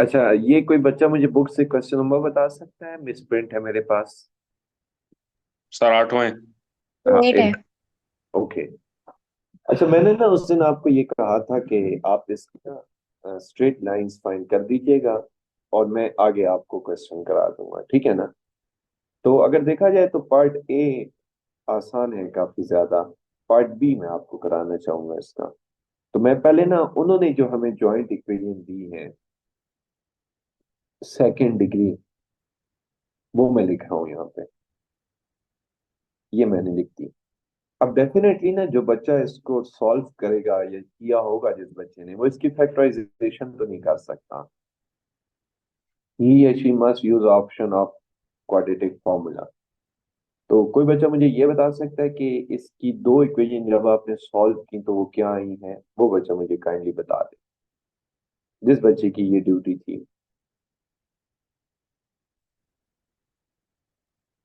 अच्छा, ये कोई बच्चा मुझे बुक से क्वेश्चन नंबर बता सकता है? मिस प्रिंट है मेरे पास। सर आठवां है। हाँ, एट है। एट। ओके। अच्छा, मैंने ना उस दिन आपको ये कहा था कि आप इसकी ना स्ट्रेट लाइंस फाइंड कर दीजिएगा, और मैं आगे आपको क्वेश्चन करा दूंगा, ठीक है ना? तो अगर देखा जाए तो पार्ट ए आसान है काफी ज्यादा। पार्ट बी मैं आपको कराना चाहूंगा इसका। तो मैं पहले ना, उन्होंने जो हमें जॉइंट इक्वेशन दी है सेकंड डिग्री, वो मैं लिख रहा हूँ यहाँ पे। ये मैंने लिख दी। अब डेफिनेटली ना, जो बच्चा इसको सॉल्व करेगा या किया होगा जिस बच्चे ने, वो इसकी फैक्टराइजेशन तो नहीं कर सकता। ही या she must use option of quadratic formula. तो कोई बच्चा मुझे ये बता सकता है कि इसकी दो इक्वेशन जब आपने सॉल्व की तो वो क्या आई हैं? वो बच्चा मुझे काइंडली बता दे, जिस बच्चे की ये ड्यूटी थी।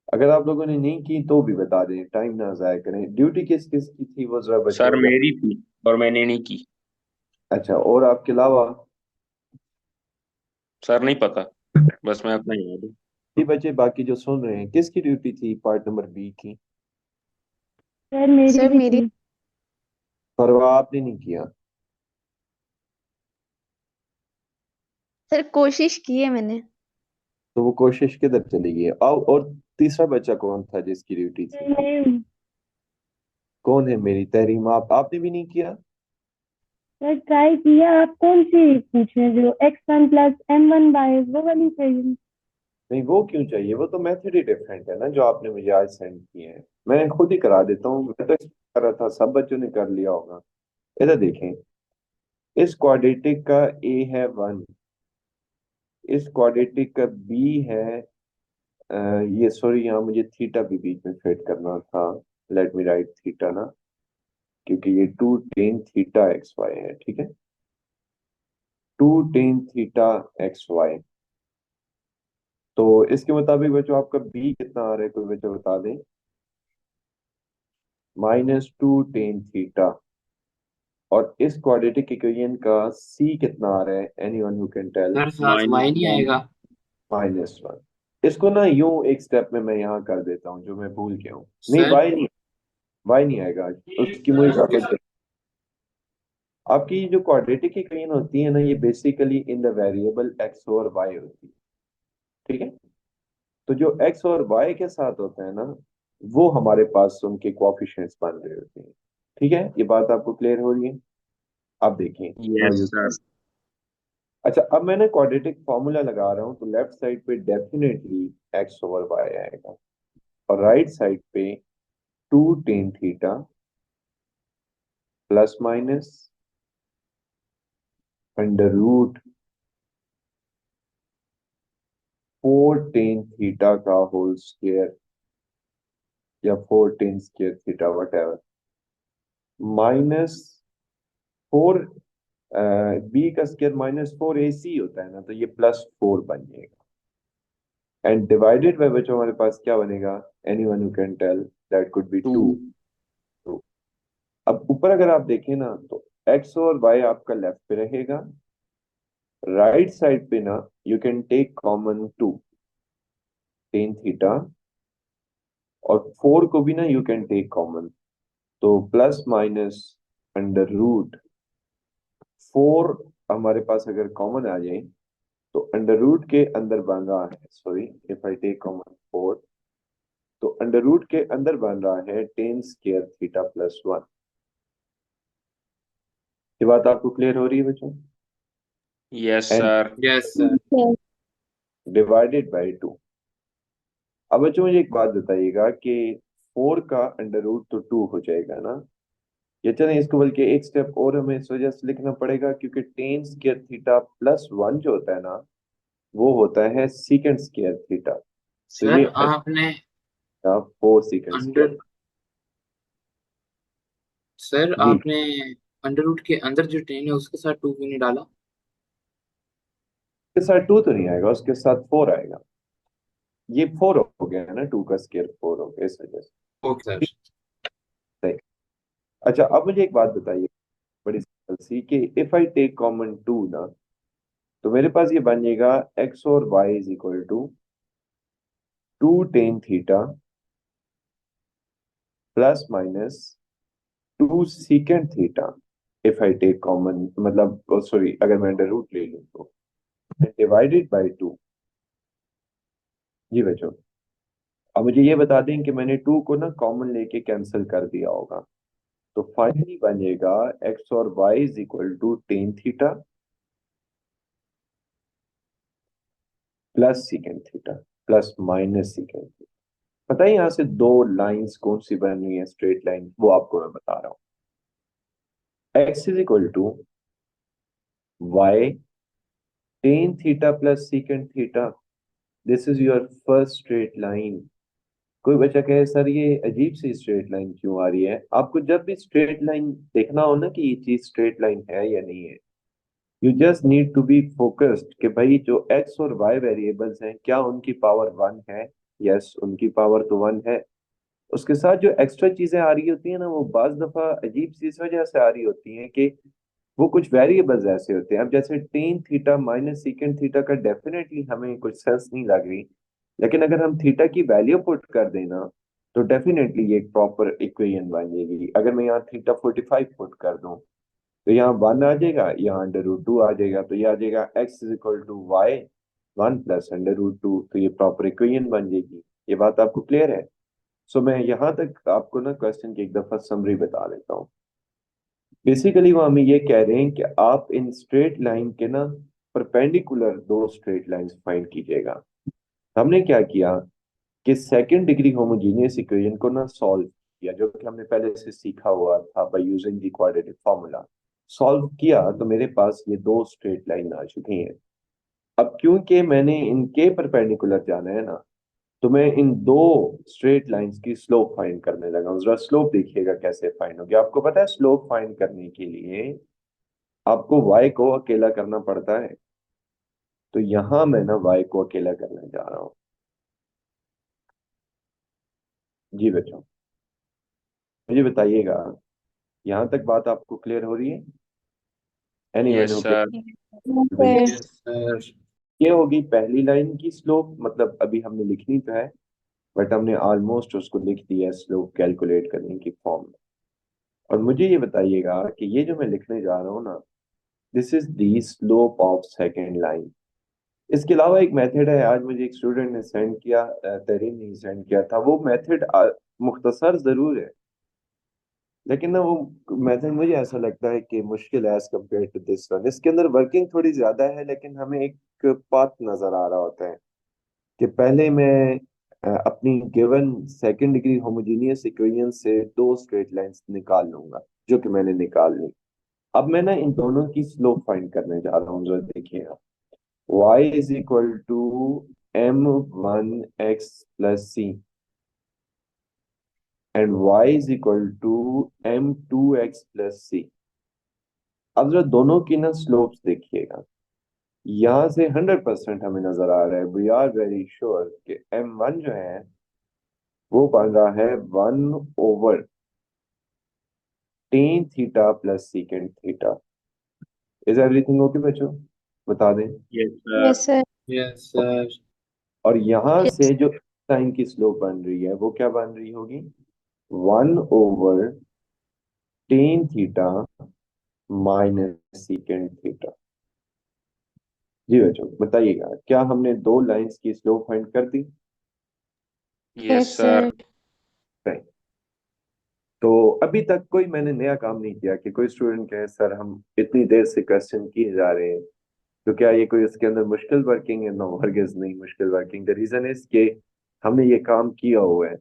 अगर आप लोगों ने नहीं की तो भी बता दें, टाइम ना जाया करें। ड्यूटी किस किस की थी वो जरा बच्चों सर को मेरी थी और मैंने नहीं की। अच्छा, और आपके अलावा? सर नहीं पता, बस मैं अपना याद हूँ। ये बच्चे बाकी जो सुन रहे हैं, किसकी ड्यूटी थी पार्ट नंबर बी की? सर मेरी सर भी मेरी। थी। परवाह आपने नहीं किया? सर कोशिश की है मैंने। तो वो कोशिश किधर चली गई? आओ, और तीसरा बच्चा कौन था जिसकी ड्यूटी सर थी? मैं कौन है? मेरी तहरीम, आपने भी नहीं किया? सर ट्राई किया। आप कौन सी पूछ रहे हैं? जो x1 + m1 वो वाली इक्वेशन? नहीं, वो क्यों चाहिए? वो तो मेथड ही डिफरेंट है ना, जो आपने मुझे आज सेंड किए हैं। मैं खुद ही करा देता हूँ। मैं तो expect कर रहा था सब बच्चों ने कर लिया होगा। इधर देखें, इस क्वाड्रेटिक का ए है 1, इस क्वाड्रेटिक का बी है ये सॉरी, यहाँ मुझे थीटा भी बीच में फिट करना था। लेट मी राइट थीटा ना, क्योंकि ये 2 tan θ xy है, ठीक है? 2 tan θ xy। तो इसके मुताबिक बच्चों आपका बी कितना आ रहा है? कोई बच्चा बता दें। -2 tan θ। और इस क्वाड्रेटिक इक्वेशन का सी कितना आ रहा है? Anyone who can tell. Sir साथ माइनस वाई नहीं वन। आएगा। -1। इसको ना यूं एक स्टेप में मैं यहाँ कर देता हूँ, जो मैं भूल गया हूँ। नहीं, सर वाई नहीं, वाई नहीं आएगा। उसकी मुझे समझ। आपकी जो क्वाड्रेटिक इक्वेशन होती है ना, ये basically in the variable x और वाई होती है, ठीक है? तो जो एक्स और वाई के साथ होता है ना, वो हमारे पास उनके कोएफिशिएंट्स बन रहे होते हैं। ठीक है, ये बात आपको क्लियर हो रही है? आप देखें। Now yes you. सर। अच्छा, अब मैं ना क्वाड्रेटिक फॉर्मूला लगा रहा हूं, तो लेफ्ट साइड पे डेफिनेटली एक्स ओवर वाई आएगा, और राइट साइड पे 2 tan θ प्लस माइनस √4 tan θ का होल स्क्वायर, या 4 tan² θ, वट एवर, -4। बी का स्क्वायर -4 ac होता है ना, तो ये +4 बन जाएगा। एंड डिवाइडेड बाय बच्चों हमारे पास क्या बनेगा? Anyone who can tell? That could be two. 2। अब ऊपर अगर आप देखें ना, तो एक्स और वाई आपका लेफ्ट पे रहेगा। राइट साइड पे ना, you can take common 2 tan θ, और 4 को भी ना यू कैन टेक कॉमन। तो प्लस माइनस √4 हमारे पास अगर कॉमन आ जाए, तो अंडर रूट के अंदर बन रहा है, sorry, if I take common 4, तो अंडर रूट के अंदर बन रहा है tan² θ+1। ये बात आपको क्लियर हो रही है बच्चों? Yes and sir. Yes sir. Divided by 2। अब बच्चों मुझे एक बात बताइएगा कि 4 का अंडर रूट तो 2 हो जाएगा ना? ये चलें, इसको बल्कि एक स्टेप और हमें इस वजह से लिखना पड़ेगा, क्योंकि tan² θ+1 जो होता है ना, वो होता है sec²θ। तो सर ये आपने 4 sec²। अंडर सर जी, आपने अंडर रूट के अंदर जो टेन है उसके साथ टू क्यों नहीं डाला? उसके साथ 2 तो नहीं आएगा, उसके साथ 4 आएगा। ये 4 हो गया है ना, 2 का स्क्वायर 4 हो गया, इस वजह से। ओके ठीक सर। है। अच्छा, अब मुझे एक बात बताइए, बड़ी सिंपल सी, कि इफ आई टेक कॉमन 2 ना, तो मेरे पास ये बन जाएगा एक्स और Y is equal to 2 tan θ plus minus 2 sec θ if I take common, मतलब सॉरी, अगर मैं अंडर रूट ले लूँ तो, डिवाइडेड बाई 2। जी बच्चों, अब मुझे ये बता दें कि मैंने 2 को ना कॉमन लेके कैंसिल कर दिया होगा, तो फाइनली बनेगा एक्स और Y is equal to tan θ plus sec θ plus minus sec θ। पता है यहाँ से दो लाइंस कौन सी बन रही है स्ट्रेट लाइन, वो आपको मैं बता रहा हूँ। X is equal to Y tan θ plus sec θ, this is your first straight line. कोई बच्चा कहे सर ये अजीब सी स्ट्रेट लाइन क्यों आ रही है, आपको जब भी स्ट्रेट लाइन देखना हो ना कि ये चीज स्ट्रेट लाइन है या नहीं है, you just need to be focused कि भाई जो एक्स और वाई वेरिएबल्स हैं क्या उनकी पावर 1 है। यस, उनकी पावर तो 1 है। उसके साथ जो एक्स्ट्रा चीजें आ रही होती है ना, वो बाज दफा अजीब सी इस वजह से आ रही होती हैं कि वो कुछ वेरिएबल्स ऐसे होते हैं। अब जैसे tan θ माइनस sec θ का डेफिनेटली हमें कुछ सेंस नहीं लग रही, लेकिन अगर हम थीटा की वैल्यू पुट कर देना तो डेफिनेटली ये एक प्रॉपर इक्वेशन बन जाएगी। अगर मैं यहाँ θ 45 पुट कर दूं तो यहाँ 1 आ जाएगा, यहाँ अंडर रूट 2 आ जाएगा, तो ये आ जाएगा X is equal to Y 1 plus under root 2, तो ये प्रॉपर इक्वेशन बन जाएगी। ये बात आपको क्लियर है? सो मैं यहाँ तक आपको ना क्वेश्चन की एक दफा समरी बता देता हूँ। बेसिकली वो हमें ये कह रहे हैं कि आप इन स्ट्रेट लाइन के ना परपेंडिकुलर दो स्ट्रेट लाइंस फाइंड कीजिएगा। हमने क्या किया कि सेकंड डिग्री होमोजीनियस इक्वेशन को ना सॉल्व किया, जो कि हमने पहले से सीखा हुआ था by using the quadratic formula. Solve किया तो मेरे पास ये दो स्ट्रेट लाइन आ चुकी हैं। अब क्योंकि मैंने इनके परपेंडिकुलर जाना है ना, तो मैं इन दो स्ट्रेट लाइंस की स्लोप फाइंड करने लगा हूं। जरा स्लोप देखिएगा कैसे फाइंड होगी। आपको पता है स्लोप फाइंड करने के लिए आपको y को अकेला करना पड़ता है, तो यहां मैं ना y को अकेला करने जा रहा हूं। जी बच्चों, मुझे बताइएगा यहां तक बात आपको क्लियर हो रही है? Anyone yes who sir. भैया, Yes. Yes sir. ये होगी पहली लाइन की स्लोप, मतलब अभी हमने लिखनी तो है बट हमने ऑलमोस्ट उसको लिख दिया स्लोप कैलकुलेट करने की फॉर्म में। और मुझे ये बताइएगा कि ये जो मैं लिखने जा रहा हूँ ना, this is the slope of second line. इसके अलावा एक मेथड है, आज मुझे एक स्टूडेंट ने सेंड किया, तरीन ने सेंड किया था। वो मेथड मुख्तसर जरूर है, लेकिन ना वो मेथड मुझे ऐसा लगता है कि मुश्किल है as compared to this one. इसके अंदर वर्किंग थोड़ी ज्यादा है, लेकिन हमें एक पाथ नजर आ रहा होता है कि पहले मैं अपनी given second degree homogeneous equation से दो स्ट्रेट लाइंस निकाल लूंगा, जो कि मैंने निकाल ली। अब मैं ना इन दोनों की स्लोप फाइंड करने जा रहा हूँ। जो देखिए, y is equal to m1x+c and y is equal to m2x+c। अब जरा दोनों की ना स्लोप्स देखिएगा। यहां से 100% हमें नजर आ रहा है, वी आर वेरी श्योर कि m1 जो है वो बन रहा है 1/tan θ plus sec θ। Is everything okay बच्चों? बता दें। Yes sir. Yes, sir. Yes sir. और यहां से Yes. जो टाइम की स्लोप बन रही है वो क्या बन रही होगी? 1/tan θ minus sec θ। जी बच्चों, बताइएगा क्या हमने दो लाइंस की स्लोप फाइंड कर दी? Yes Yes, sir. sir. नहीं। तो अभी तक कोई मैंने नया काम नहीं किया कि कोई स्टूडेंट कहे सर हम इतनी देर से क्वेश्चन किए जा रहे हैं, तो क्या ये कोई इसके अंदर मुश्किल वर्किंग है? नो, हरगिज नहीं मुश्किल वर्किंग। द रीजन इज कि हमने ये काम किया हुआ है।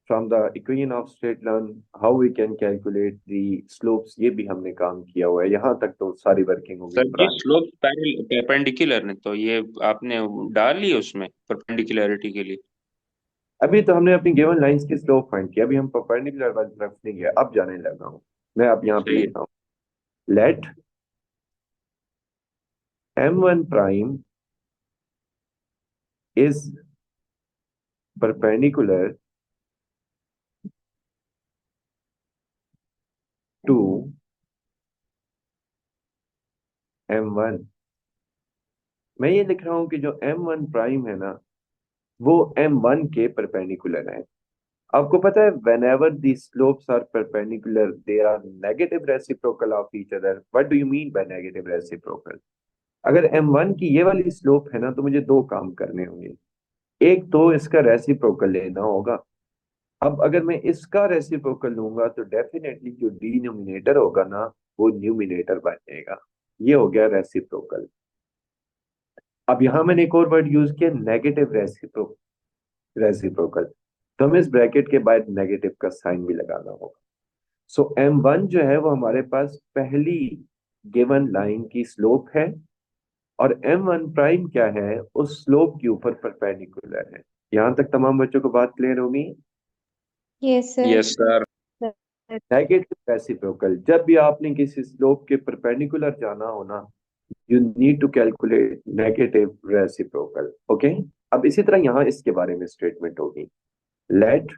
From the equation of straight line how we can calculate the slopes, ये भी हमने काम किया हुआ है। यहाँ तक तो सारी वर्किंग हो गई सर ये पुरानी। स्लोप परपेंडिकुलर ने तो ये आपने डाल ली उसमें परपेंडिकुलरिटी के लिए। अभी तो हमने अपनी गिवन लाइंस की स्लोप फाइंड किया, अभी हम परपेंडिकुलर वाली तरफ नहीं गए, अब जाने लगा हूँ मैं। अब यहाँ पे सही है। लिखता हूँ, let m1 prime is perpendicular to m1 मैं ये लिख रहा हूं कि जो M1 प्राइम है ना वो M1 के परपेंडिकुलर है। आपको पता है whenever the slopes are perpendicular they are negative reciprocal of each other. What do you mean by negative reciprocal? अगर M1 की ये वाली स्लोप है ना तो मुझे दो काम करने होंगे। एक तो इसका रेसिप्रोकल लेना होगा। अब अगर मैं इसका रेसिप्रोकल लूंगा तो डेफिनेटली जो डिनोमिनेटर होगा ना वो न्यूमिनेटर बन जाएगा। ये हो गया रेसिप्रोकल। अब यहां मैंने एक और वर्ड यूज किया नेगेटिव रेसिप्रोकल, तो हमें इस ब्रैकेट के बाद नेगेटिव का साइन भी लगाना होगा। सो M1 जो है वो हमारे पास पहली गिवन लाइन की स्लोप है और M1 प्राइम क्या है उस स्लोप के ऊपर परपेंडिकुलर है। यहां तक तमाम बच्चों को बात क्लियर होगी? Yes sir. Yes sir. Negative reciprocal, जब भी आपने किसी स्लोप के परपेंडिकुलर जाना हो ना you need to calculate negative reciprocal. Okay, अब इसी तरह यहां इसके बारे में स्टेटमेंट होगी। Let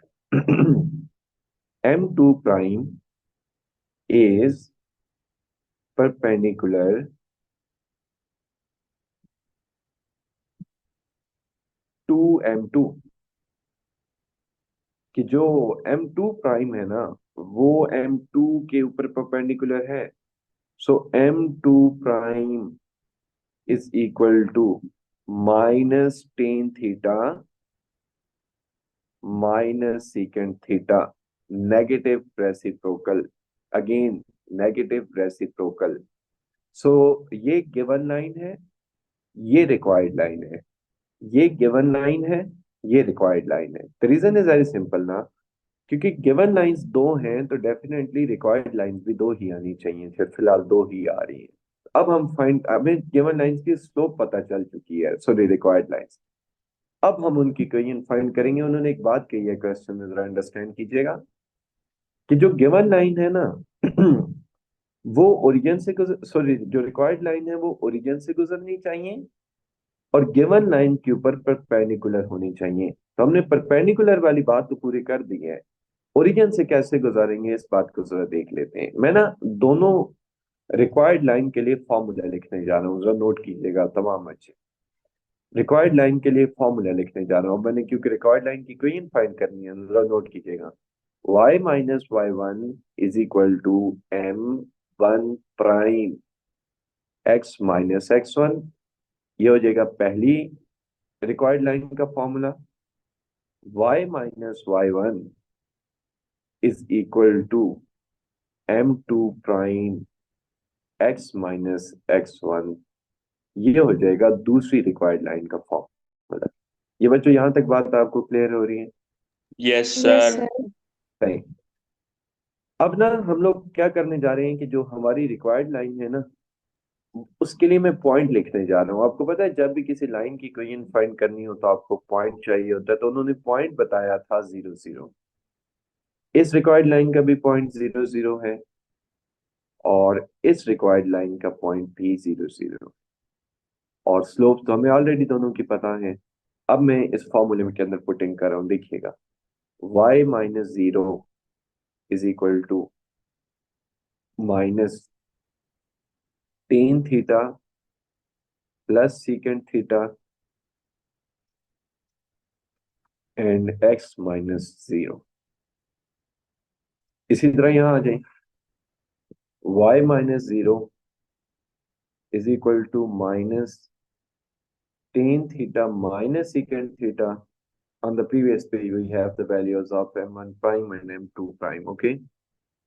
M2 prime is perpendicular to M2, कि जो M2 प्राइम है ना वो M2 के ऊपर परपेंडिकुलर है। So M2 prime is equal to minus tan theta minus secant theta, negative reciprocal, again negative reciprocal. So ये गिवन लाइन है, ये रिक्वायर्ड लाइन है, ये गिवन लाइन है, ये रिक्वायर्ड लाइन है। The reason is very simple ना, क्योंकि गिवन लाइंस दो हैं तो डेफिनेटली रिक्वायर्ड लाइंस भी दो ही आनी चाहिए थे, फिलहाल दो ही आ रही हैं। अब हमें गिवन लाइंस की स्लोप पता चल चुकी है, सॉरी रिक्वायर्ड लाइंस। अब हम उनकी इक्वेशन फाइंड करेंगे। उन्होंने एक बात कही है क्वेश्चन में, जरा अंडरस्टैंड कीजिएगा कि जो गिवन लाइन है ना वो ओरिजिन से सॉरी जो रिक्वायर्ड लाइन है वो ओरिजिन से गुजरनी चाहिए और गिवन लाइन के ऊपर परपेंडिकुलर होनी चाहिए। तो हमने परपेंडिकुलर वाली बात तो पूरी कर दी है, ओरिजिन से कैसे गुजारेंगे इस बात को जरा देख लेते हैं। मैं ना दोनों रिक्वायर्ड लाइन के लिए फॉर्मूला लिखने जा रहा हूँ, जरा नोट कीजिएगा तमाम बच्चे। रिक्वायर्ड लाइन के लिए फॉर्मूला लिखने जा रहा हूँ मैंने, क्योंकि रिक्वायर्ड लाइन की इक्वेशन फाइंड करनी है। जरा नोट कीजिएगा, y minus Y one is equal to M1 prime x minus x1। ये हो जाएगा पहली रिक्वायर्ड लाइन का formula. y minus Y one is equal to M2 prime x minus x1। ये हो जाएगा दूसरी रिक्वायर्ड लाइन का फॉर्मूला। ये बच्चों यहां तक बात आपको क्लियर हो रही है? Yes yes sir. सर। सही। अब ना हम लोग क्या करने जा रहे हैं कि जो हमारी रिक्वायर्ड लाइन है ना उसके लिए मैं पॉइंट लिखने जा रहा हूँ। आपको पता है जब भी किसी लाइन की इक्वेशन फाइंड करनी हो तो आपको पॉइंट चाहिए होता है, तो उन्होंने पॉइंट बताया था 0 0। इस रिक्वायर्ड लाइन का भी पॉइंट 0 0 है और इस रिक्वायर्ड लाइन का पॉइंट भी 0 0, और स्लोप तो हमें ऑलरेडी दोनों की पता है। अब मैं इस फॉर्मूले में के अंदर पुटिंग कर रहा हूं, देखिएगा y minus 0 is equal to minus tan theta plus secant theta and x minus 0। इसी तरह यहां आ जाए, y minus 0 is equal to minus tan theta minus secant theta. On the previous page, we have the values of M1 prime and M2 prime, okay?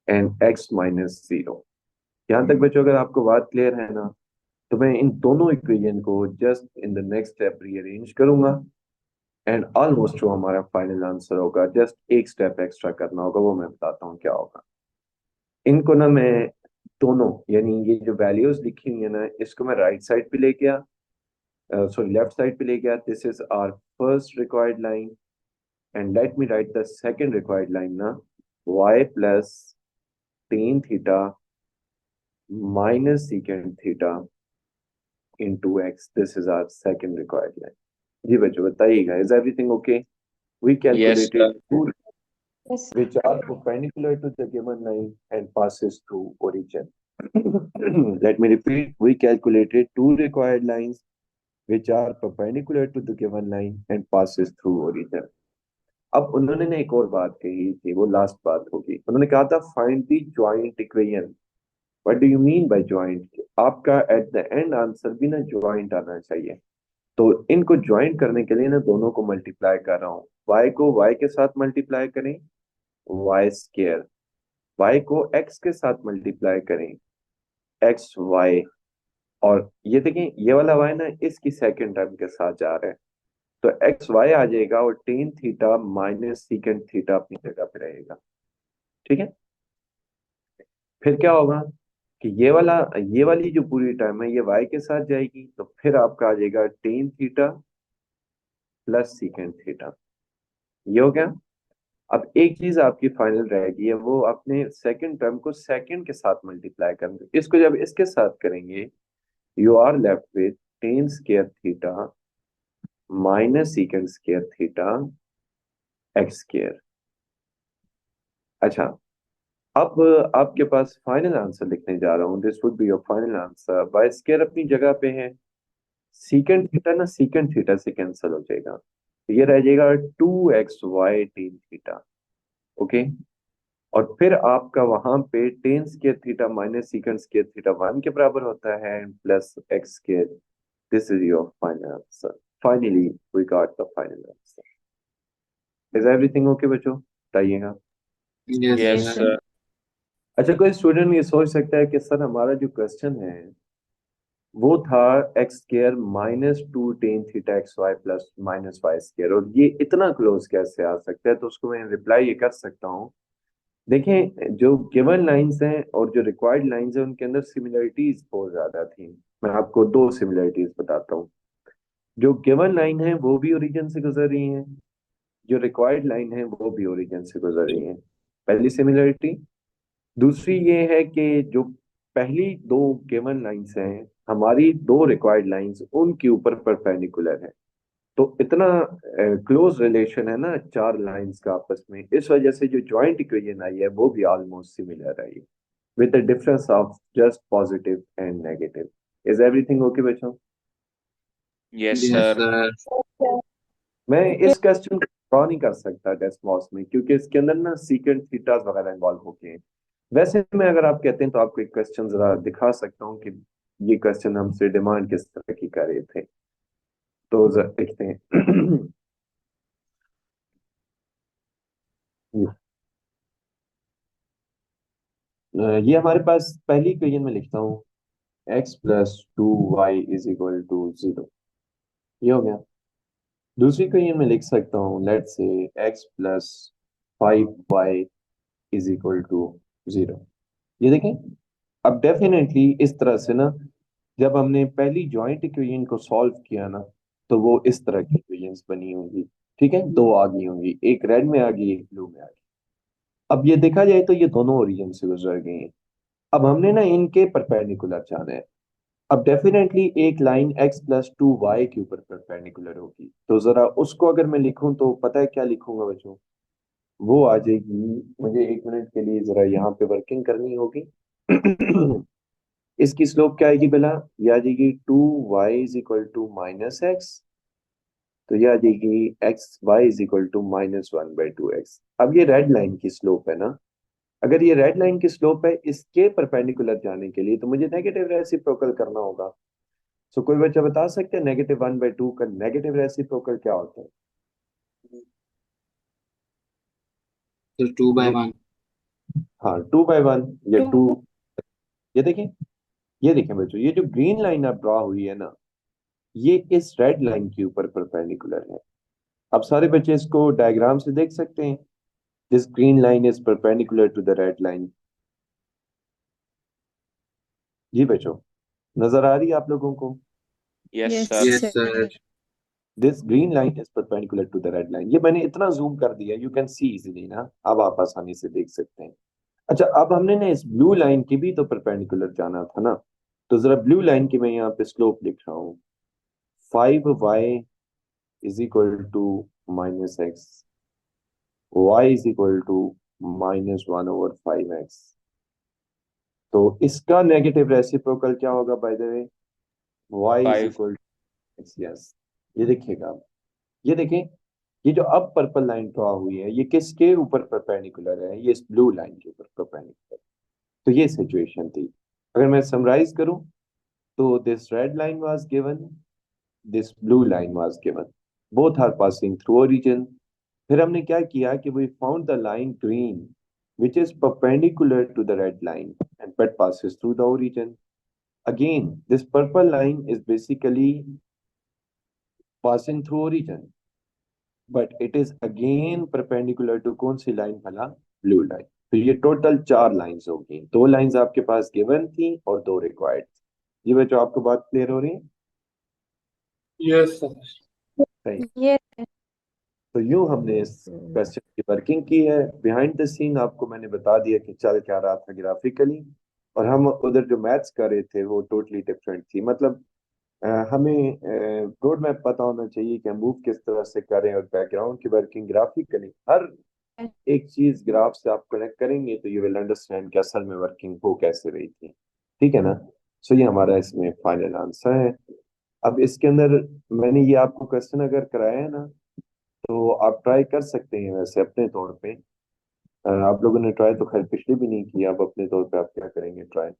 And x minus 0. यहाँ तक बच्चों अगर आपको बात क्लियर है ना तो मैं इन दोनों इक्वेशन को just in the next step rearrange करूंगा एंड ऑलमोस्ट जो हमारा फाइनल आंसर होगा जस्ट एक स्टेप एक्स्ट्रा करना होगा, वो मैं बताता हूँ क्या होगा। इनको ना मैं दोनों यानी ये जो वैल्यूज लिखी हुई है ना इसको मैं राइट साइड पे ले गया, सॉरी लेफ्ट साइड पे ले गया। This is our first required line and let me write the second required line now, y plus tan theta minus secant theta into x. This is our second required line. जी बच्चों बताइएगा, is everything okay? We yes calculated sir. two yes which are perpendicular to the given line and passes through origin. Let me repeat, we calculated two required lines which are perpendicular to the given line and passes through origin. अब उन्होंने ना एक और बात कही थी, वो last बात होगी। उन्होंने कहा था find the joint equation. What do you mean by joint? आपका एट द एंड आंसर भी ना जॉइंट आना चाहिए। तो इनको ज्वाइन करने के लिए ना दोनों को मल्टीप्लाई कर रहा हूँ। y को y के साथ मल्टीप्लाई करें, y स्क्वायर। y को x के साथ मल्टीप्लाई करें, एक्स वाई। और ये देखें, ये वाला y ना इसकी सेकंड टर्म के साथ जा रहा है, तो एक्स वाई आ जाएगा और ten theta minus secant theta अपनी जगह पे रहेगा। ठीक है, फिर क्या होगा कि ये वाली जो पूरी टर्म है ये y के साथ जाएगी, तो फिर आपका आ जाएगा ten theta plus secant theta. ये हो गया। अब एक चीज आपकी फाइनल रहेगी है, वो अपने सेकंड टर्म को सेकंड के साथ मल्टीप्लाई करेंगे। इसको जब इसके साथ करेंगे, you are left with tan square theta minus secant square theta X square. अच्छा, अब आपके पास फाइनल आंसर लिखने जा रहा हूं। This would be your final answer. Y square अपनी जगह पे है, सीकेंड थीटा ना सीकेंड थीटा से कैंसिल हो जाएगा, तो ये रह जाएगा two X Y tan theta. Okay, और फिर आपका वहां पे tan square theta minus secant square theta 1 के बराबर होता है, plus X square. This is your final answer. Finally we got the final answer. Is everything okay बच्चों? बताइएगा। Yes yes Yes, sir. sir. Sir. अच्छा, कोई स्टूडेंट ये सोच सकता है कि सर हमारा जो क्वेश्चन है वो था X square minus two tan theta X Y plus minus Y square, और ये इतना क्लोज कैसे आ सकता है? तो उसको मैं रिप्लाई ये कर सकता हूँ। देखें, जो गिवन लाइंस हैं और जो रिक्वायर्ड लाइंस हैं उनके अंदर सिमिलरिटीज बहुत ज्यादा थी। मैं आपको दो सिमिलरिटीज बताता हूँ। जो गिवन लाइन है वो भी ओरिजिन से गुजर रही है, जो रिक्वायर्ड लाइन है वो भी ओरिजिन से गुजर रही है, पहली सिमिलरिटी। दूसरी ये है कि जो पहली दो गिवन लाइंस हैं, हमारी दो रिक्वायर्ड लाइंस उनके ऊपर परपेंडिकुलर है। तो इतना क्लोज रिलेशन है ना चार लाइंस का आपस में, इस वजह से जो जॉइंट इक्वेशन आई है वो भी ऑलमोस्ट सिमिलर आई है, with the difference of just positive and negative. Is everything okay बच्चों? Yes yes sir. सर। मैं इस क्वेश्चन को ड्रॉ नहीं कर सकता डेस्मॉस में, क्योंकि इसके अंदर ना सीकेंड थीटास वगैरह इन्वॉल्व होते हैं। वैसे मैं, अगर आप कहते हैं तो आपको एक क्वेश्चन जरा दिखा सकता हूँ कि ये क्वेश्चन हमसे डिमांड किस तरह की कर रहे थे। तो जरा देखते हैं। ये हमारे पास पहली इक्वेशन में लिखता हूँ, X plus two Y is equal to zero. ये हो गया। दूसरी इक्वेशन में लिख सकता हूँ, let's say X plus five Y is equal to zero. ये देखें, अब डेफिनेटली इस तरह से ना, जब हमने पहली जॉइंट इक्वेशन को सॉल्व किया ना, तो वो इस तरह की इक्वेशंस बनी होंगी। ठीक है, दो आ गई होंगी, एक रेड में आ गई, एक ब्लू में आ गई। अब ये देखा जाए तो ये दोनों ओरिजिन से गुजर गई हैं। अब हमने ना इनके परपेंडिकुलर जाना है। अब डेफिनेटली एक line x plus two Y के ऊपर परपेंडिकुलर होगी, तो जरा उसको अगर मैं लिखूं तो पता है क्या लिखूंगा बच्चों? वो आ जाएगी, मुझे एक मिनट के लिए जरा यहाँ पे वर्किंग करनी होगी। इसकी स्लोप क्या आएगी बेला? ये आ जाएगी two Y is equal to minus X, तो ये आ जाएगी X Y is equal to minus one by two X. अब ये रेड लाइन की स्लोप है ना, अगर ये रेड लाइन की स्लोप है, इसके परपेंडिकुलर जाने के लिए तो मुझे नेगेटिव रेसिप्रोकल करना होगा। सो कोई बच्चा बता सकते हैं नेगेटिव वन बाई टू का नेगेटिव रेसिप्रोकल क्या होता है? तो टू बाय हम्म, वन। हाँ, टू बाई वन या टू। टू ये देखें, ये देखें बच्चों, ये जो ग्रीन लाइन अब ड्रॉ हुई है ना, ये इस रेड लाइन के ऊपर परपेंडिकुलर है। अब सारे बच्चे इसको डायग्राम से देख सकते हैं। This green line is perpendicular to the red line. जी बच्चों, नजर आ रही है आप लोगों को? Yes Yes, sir. Yes sir. Sir. This green line is perpendicular to the red line. ये मैंने इतना जूम कर दिया, यू कैन सी इजीली ना, अब आप आसानी से देख सकते हैं। अच्छा, अब हमने ना इस ब्लू लाइन की भी तो परपेंडिकुलर जाना था ना, तो जरा ब्लू लाइन की मैं यहाँ पे स्लोप लिख रहा हूँ, five Y is equal to minus X, Y is equal to minus one over five X. तो इसका नेगेटिव रेसिप्रोकल क्या होगा by the way? Y is five. Equal yes, ये देखिएगा आप, ये देखें, ये जो अब पर्पल लाइन ड्रॉ हुई है ये किसके ऊपर परपेंडिकुलर है? ये इस ब्लू लाइन के ऊपर परपेंडिकुलर। तो ये सिचुएशन थी। अगर मैं समराइज करूं तो this red line was given, this blue line was given, both are passing through origin. फिर हमने क्या किया कि we found the line green which is perpendicular to the red line and but passes through the origin. Again, this purple line is basically passing through origin, but it is again perpendicular to कौन सी line भला? Blue line. तो ये total 4 lines होगी, 2 lines आपके पास given थी और 2 required. ये बच्चों आपको बात क्लियर हो रही है? Yes sir. सही। ये तो यूं हमने इस क्वेश्चन की वर्किंग की है। बिहाइंड द सीन आपको मैंने बता दिया कि चल क्या रहा था ग्राफिकली, और हम उधर जो मैथ्स कर रहे थे वो टोटली डिफरेंट थी। मतलब हमें रोड मैप पता होना चाहिए कि हम मूव किस तरह से करें, और बैकग्राउंड की वर्किंग ग्राफिकली हर एक चीज ग्राफ से आप कनेक्ट करेंगे तो यू विल अंडरस्टैंड कि असल में वर्किंग हो कैसे रही थी। ठीक है ना? सो ये हमारा इसमें फाइनल आंसर है। अब इसके अंदर मैंने ये आपको क्वेश्चन अगर कराया है ना, तो आप ट्राई कर सकते हैं वैसे अपने तौर पे। आप लोगों ने ट्राई तो खैर पिछले भी नहीं किया, अब अपने तौर पे आप क्या करेंगे ट्राई।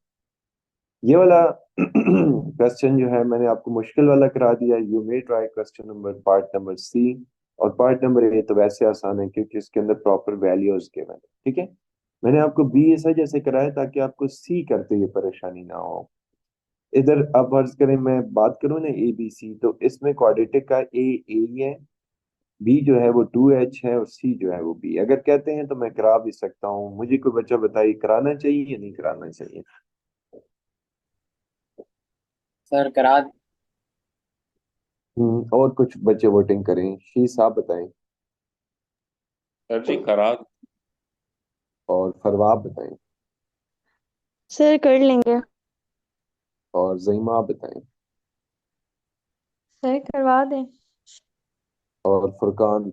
ये वाला क्वेश्चन जो है मैंने आपको मुश्किल वाला करा दिया। You may try question number part number C, और पार्ट नंबर ए तो वैसे आसान है क्योंकि इसके अंदर प्रॉपर वैल्यूज गिवन है। ठीक है, मैंने आपको बी ऐसा जैसे कराया ताकि आपको सी करते ये परेशानी ना हो। इधर अब फर्ज करें मैं बात करूं ना ए बी सी, तो इसमें क्वाड्रेटिक का ए ही है, बी जो है वो 2H है, और सी जो है वो बी। अगर कहते हैं तो मैं करा भी सकता हूँ। मुझे कोई बच्चा बताइए कराना चाहिए या नहीं कराना चाहिए? सर करा। और कुछ बच्चे वोटिंग करें। शीश आप बताएं, सर जी करा। और फरवाब बताएं, सर कर लेंगे। और जईमा आप बताएं, सर करवा दें। और फुरकान,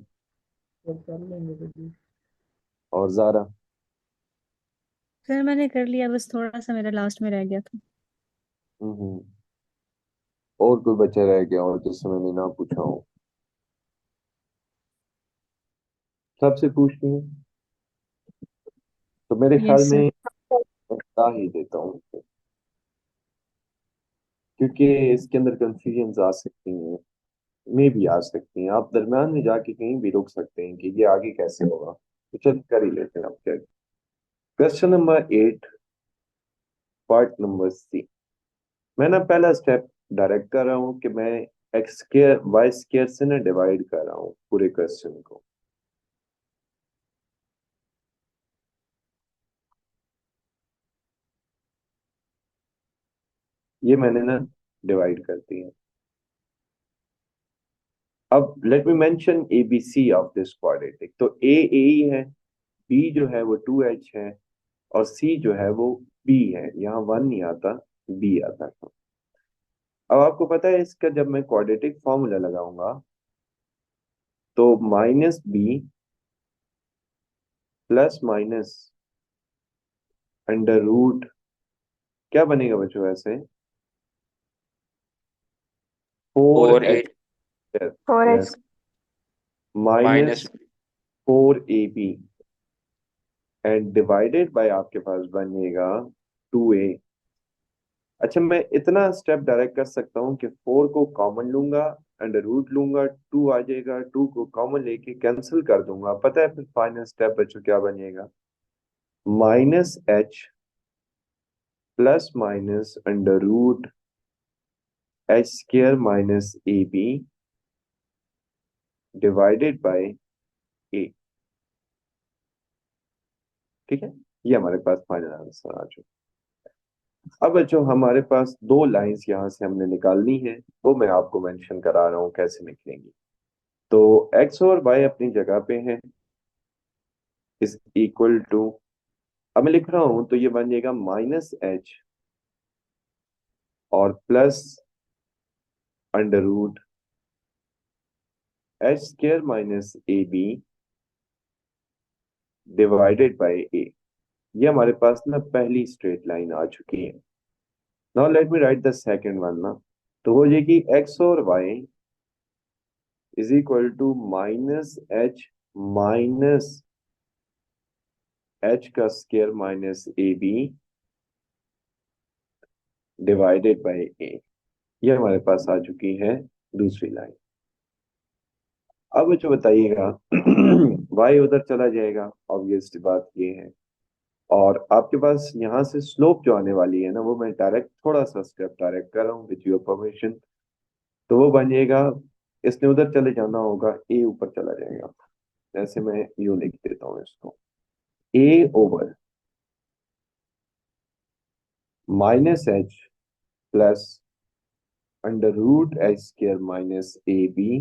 और जारा। सर मैंने कर लिया, बस थोड़ा सा मेरा लास्ट में रह गया था। हम्म, और कोई बच्चा रह गया और जिससे मैंने ना पूछा हो? सबसे पूछ लिए तो मेरे ख्याल यस में सर। मैं बता ही देता हूँ, क्योंकि इसके अंदर कंफ्यूजन आ सकती हैं, में भी आ सकती हैं। आप दरम्यान में जाके कहीं भी रुक सकते हैं कि ये आगे कैसे होगा। तो चल कर ही लेते हैं आप क्या। Question number 8, part number C. मैं ना पहला स्टेप डायरेक्ट कर रहा हूँ कि मैं एक्स स्क्र वाई स्क्र से ना डिवाइड कर रहा हूँ पूरे क्वेश्चन को। ये मैंने ना डिवाइड कर दिया। अब let me mention A B C of this quadratic. तो ए ही है, बी जो है वो 2H है, और सी जो है वो बी है। यहाँ 1 नहीं आता, बी आता है। अब आपको पता है इसका जब मैं क्वाड्रेटिक फॉर्मूला लगाऊंगा तो minus B plus minus under root क्या बनेगा बच्चों वैसे? फोर और H eight four yes, H minus minus 4AB and divided by आपके पास बनेगा 2A। अच्छा, मैं इतना स्टेप डायरेक्ट कर सकता हूँ कि 4 को कॉमन लूंगा, अंडर रूट लूंगा, 2 आ जाएगा, 2 को कॉमन लेके कैंसिल कर दूंगा। पता है फिर फाइनल स्टेप बच्चों क्या बनेगा? Minus H plus minus under root H² minus AB divided by A। ठीक है, ये हमारे पास फाइनल आंसर आ चुका। अब बच्चों हमारे पास 2 लाइंस यहाँ से हमने निकालनी है, वो मैं आपको मेंशन करा रहा हूँ कैसे निकलेंगी। तो एक्स और वाई अपनी जगह पे हैं, इज इक्वल टू, अब मैं लिख रहा हूं तो ये बन जाएगा माइनस H और plus under root H² minus AB divided by A। ये हमारे पास ना पहली स्ट्रेट लाइन आ चुकी है। Now let me write the second one ना। तो वो ये कि x और y is equal to minus H का square minus A B divided by A. ये हमारे पास आ चुकी है दूसरी लाइन। अब जो बताइएगा y उधर चला जाएगा, ऑब्वियस बात ये है। और आपके पास यहाँ से स्लोप जो आने वाली है ना, वो मैं डायरेक्ट थोड़ा सा स्टेप डायरेक्ट कर रहा हूँ विथ योर परमिशन। तो वो बन जाएगा, इसने उधर चले जाना होगा, ए ऊपर चला जाएगा। ऐसे मैं यूं लिख देता हूँ इसको, a over minus h plus under root h square minus A b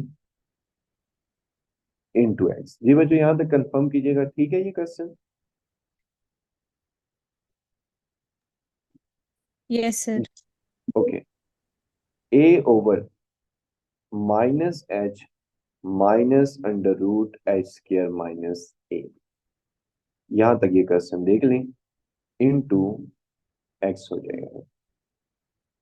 into x. जी बच्चों यहां तक कंफर्म कीजिएगा, ठीक है ये question? Yes sir. Okay, a over minus H minus under root h square minus a, यहां तक ये क्वेश्चन देख लें, इनटू एक्स हो जाएगा।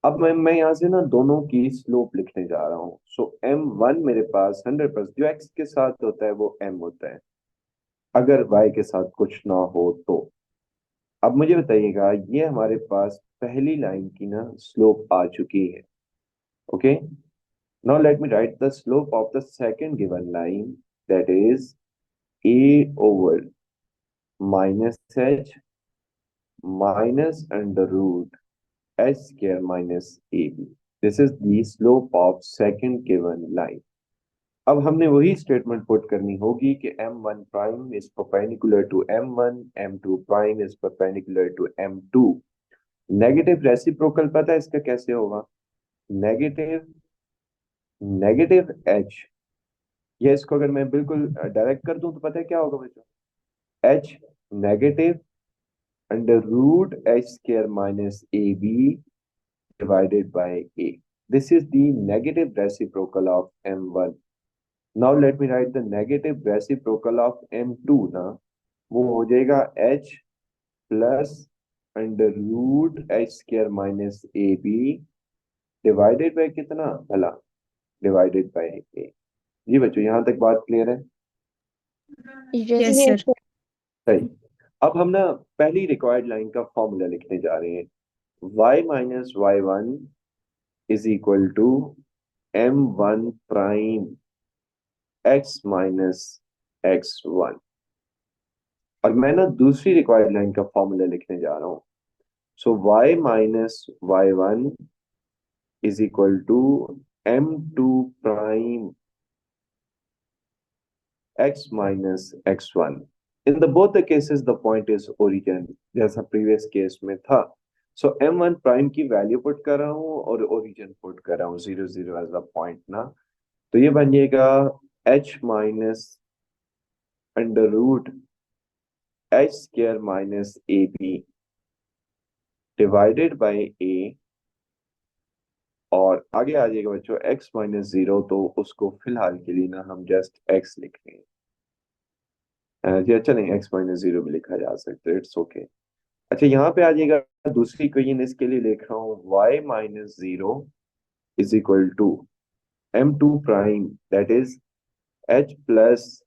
अब मैं यहां से ना दोनों की स्लोप लिखने जा रहा हूं। सो m1 मेरे पास 100%, जो x के साथ होता है वो m होता है, अगर y के साथ कुछ ना हो तो। अब मुझे बताइएगा, ये हमारे पास पहली लाइन की ना स्लोप आ चुकी है। Okay, now let me write the slope of the second given line, that is a over minus H minus under root H square minus A B. This is the slope of second given line. अब हमने वही statement put करनी होगी कि m1 prime is perpendicular to m1, m2 prime is perpendicular to m2। Negative reciprocal पता है इसका कैसे होगा? नेगेटिव नेगेटिव एच, या इसको अगर मैं बिल्कुल डायरेक्ट कर दूं तो पता है क्या होगा बच्चों? H negative under root H square minus A B divided by A. This is the negative reciprocal of m1। Now let me write the negative reciprocal of m2 ना, वो हो जाएगा h plus under root H square minus A B divided by कितना भला? Divided by ए। जी बच्चों यहां तक बात क्लियर है? Yes Yes, sir. sir. सही। अब हम ना पहली रिक्वायर्ड लाइन का फॉर्मूला लिखने जा रहे हैं। y minus Y one is equal to m1 prime x minus x1। और मैं ना दूसरी रिक्वायर्ड लाइन का फॉर्मूला लिखने जा रहा हूं। So y minus Y one is equal to m2 prime x minus x1। In the both the cases the point is origin, जैसा प्रीवियस केस में था। सो m1 प्राइम की वैल्यू पुट कर रहा हूँ और ओरिजिन पुट कर रहा हूँ 0 0 एज अ पॉइंट ना। तो ये बन जाएगा h minus under root H square minus A B divided by a, और आगे आ जाएगा बच्चों x माइनस 0, तो उसको फिलहाल के लिए ना हम जस्ट x लिख रहे हैं। जी अच्छा, नहीं x माइनस 0 भी लिखा जा सकता है, इट्स ओके। अच्छा यहाँ पे आ जाएगा दूसरी इक्वेशन, इसके लिए लिख रहा हूँ y minus 0 is equal to m2 prime, that is h plus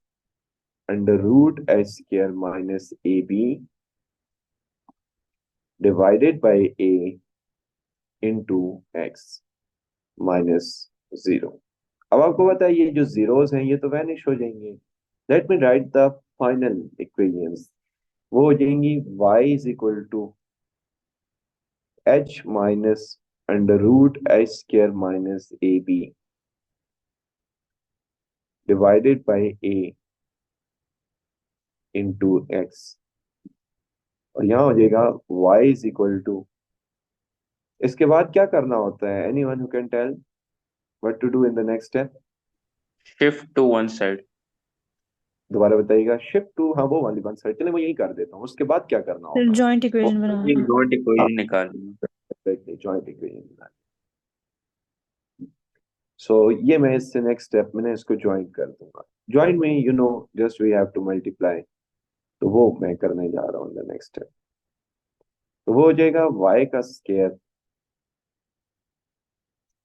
under root H square minus A B divided by a into X minus 0। अब आपको पता है ये जो जीरोस हैं ये तो वैनिश हो जाएंगे। Let me write the final equations. वो हो जाएंगी y is equal to h minus under root H square minus A B divided by a into X, और यहाँ हो जाएगा y इज इक्वल टू, इसके बाद क्या करना होता है? Anyone who can tell what to do in the next step? Shift to one side. दोबारा बताइएगा। शिफ्ट टू, हाँ वो वाली वन साइड, चले मैं यही कर देता हूँ। उसके बाद क्या करना फिर होगा? जॉइंट इक्वेशन बनाना। डॉट इक्वेशन निकालनी है। Joint equation. सो ये मैं इससे नेक्स्ट स्टेप में ना इसको ज्वाइन कर दूंगा। ज्वाइन में you know just we have to multiply, तो वो मैं करने जा रहा हूँ द नेक्स्ट स्टेप। तो वो हो जाएगा y का स्क्वायर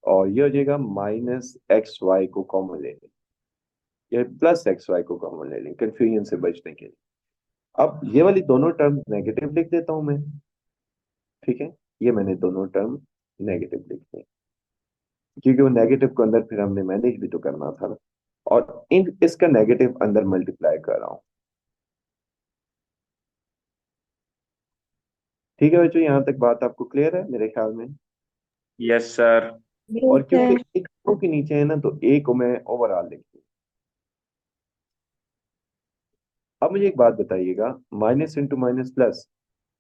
और ये हो जाएगा माइनस एक्स वाई को कॉमन ले लें, या प्लस एक्स वाई को कॉमन ले लें कंफ्यूजन से बचने के लिए। अब ये वाली दोनों टर्म नेगेटिव लिख देता हूं मैं, ठीक है, ये मैंने दोनों टर्म नेगेटिव लिख दी, क्योंकि वो नेगेटिव को अंदर फिर हमने मैनेज भी तो करना था ना। और इन इसका नेगेटिव अंदर मल्टीप्लाई कर रहा हूं। ठीक है बच्चों, यहाँ तक बात आपको क्लियर है मेरे ख्याल में। Yes sir. और यस क्योंकि सर। एक दो के नीचे है ना, तो ए को मैं ओवरऑल लिख दूं। अब मुझे एक बात बताइएगा, माइनस इंटू माइनस प्लस,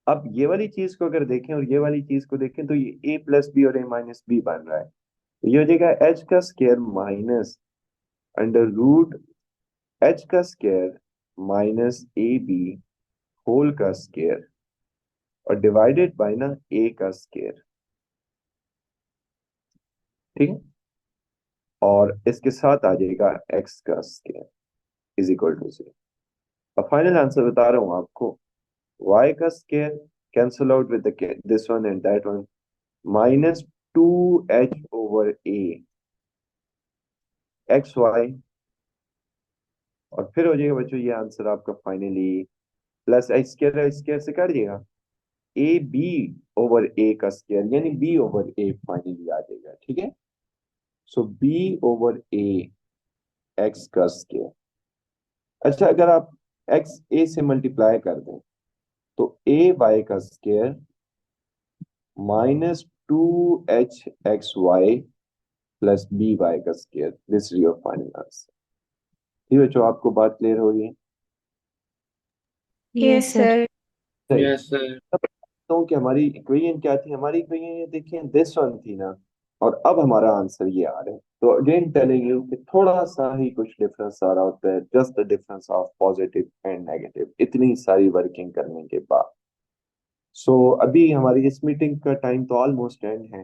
अब ये वाली चीज को अगर देखें और ये वाली चीज को देखें, तो ये ए प्लस बी और ए माइनस बी बन रहा है। तो ये हो जाएगा एच का square minus under root h का स्क्वायर माइनस ए बी होल का स्क्वायर और डिवाइडेड बाय ना ए का स्क्वायर, ठीक है। और इसके साथ आ जाएगा एक्स का स्क्वायर इज इक्वल टू 0। अब फाइनल आंसर बता रहा हूं आपको, y का square cancel out with this one and that one, minus 2h over a X Y, और फिर हो जाएगा बच्चों ये आंसर आपका फाइनली प्लस एच स्क्वायर से कर दिएगा ए बी ओवर ए का स्क्वायर, यानी बी ओवर ए फाइनली आ जाएगा, ठीक है। सो बी ओवर ए एक्स का स्क्वायर। अच्छा, अगर आप एक्स ए से मल्टीप्लाई कर दें तो ए वाई का square minus 2h x Y plus b y का square, this is your final answer. ठीक है बच्चों, आपको बात क्लियर हो गई? Yes yes sir. Sir. Yes sir. तो कि हमारी इक्वेशन क्या थी, हमारी इक्वेशन ये देखिए दिस वन थी ना, और अब हमारा आंसर ये आ रहा है। तो अगेन टेलिंग यू कि थोड़ा सा ही कुछ डिफरेंस आ रहा होता है, just the difference of positive and negative, इतनी सारी वर्किंग करने के बाद। सो अभी हमारी इस मीटिंग का टाइम तो ऑलमोस्ट एंड है,